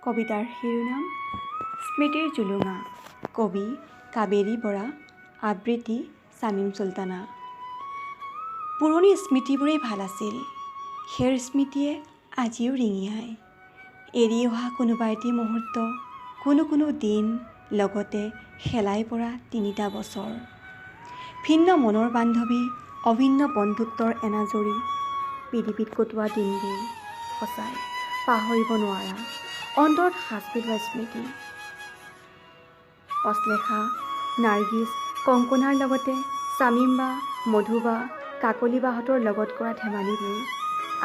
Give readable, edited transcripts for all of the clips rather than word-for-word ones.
কবিতাৰ শিৰোনাম স্মৃতিৰ জুলুঙা। কবি কাবেৰী বৰা। আবৃত্তি ছামিম চুলতানা। পুৰণি স্মৃতিবোৰেই ভাল আছিল। সেই স্মৃতিয়ে আজিও ৰিঙিয়ায়। এৰি অহা কোনোবা এটি মুহূৰ্ত, কোনো দিন, লগতে শেলাই পৰা ৩টা বছৰ। ভিন্ন মনৰ বান্ধৱী, অভিন্ন বন্ধুত্বৰ এনাজৰী, পৃথিৱীত কটোৱা দিনবোৰ সঁচাই পাহৰিব নোৱাৰা, অন্তৰত সাঁচ পেলোৱা স্মৃতি। অশ্লেষা, নাৰ্গিছ, কংকনাৰ লগতে ছামিম বা, মধু বা, কাকলি বাহঁতৰ লগত কৰা ধেমালিবোৰ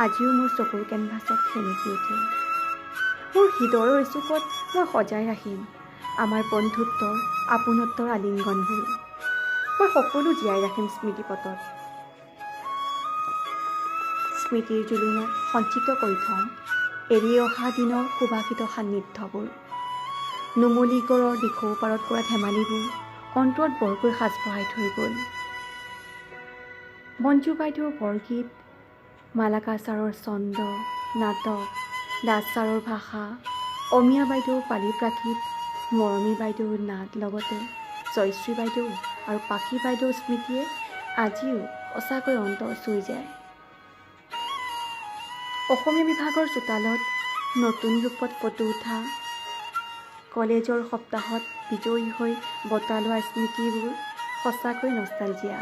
আজিও মোৰ চকুৰ কেনভাছত সেমেকি উঠে। মোৰ হৃদয়ৰ চুকত মই সজাই ৰাখিম আমাৰ বন্ধুত্বৰ, আপোনত্বৰ আলিংগনবোৰ। মই সকলো জীয়াই ৰাখিম স্মৃতিপটত। স্মৃতিৰ জুলুঙত সঞ্চিত কৰি থ'ম এৰি অহা দিনৰ সুবাসিত সান্নিধ্যবোৰ। নুমলী গড়ৰ দিখৌ পাৰত কৰা ধেমালিবোৰ অন্তৰত বৰকৈ সাজ বহাই থৈ গ'ল। মঞ্জু বাইদেউৰ বৰগীত, মালাকা ছাৰৰ ছন্দ, নাটক, দাস ছাৰৰ ভাষা, অমিয়া বাইদেউৰ পালি প্ৰাকৃত, মৰমী বাইদেউৰ নাট, লগতে জয়শ্ৰী বাইদেউ আৰু পাখি বাইদেউৰ স্মৃতিয়ে আজিও সঁচাকৈ অন্তৰ চুই যায়। অসমীয়া বিভাগৰ চোতালত নতুন ৰূপত ফটো উঠা, কলেজৰ সপ্তাহত বিজয়ী হৈ বঁটা লোৱা স্মৃতিবোৰ সঁচাকৈ নষ্টালজিয়া।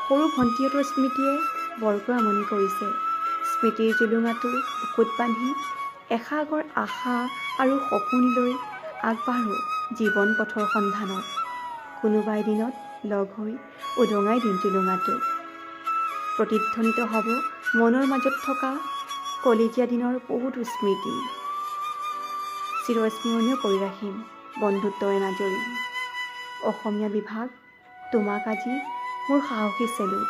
সৰু ভণ্টিহঁতৰ স্মৃতিয়ে বৰকৈ আমনি কৰিছে। স্মৃতিৰ জুলুঙাটো বুকুত বান্ধি এসাগৰ আশা আৰু সপোন লৈ আগবাঢ়ো জীৱন পথৰ সন্ধানত। কোনোবা এদিনত লগ হৈ উদঙাই দিম জুলুঙাটো। প্ৰতিধ্বনিত হ'ব মনৰ মাজত থকা কলেজীয়া দিনৰ বহুতো স্মৃতি। চিৰস্মৰণীয় কৰি ৰাখিম বন্ধুত্বৰ এনাজৰী। অসমীয়া বিভাগ, তোমাক আজি মোৰ সাহসী চেলুট।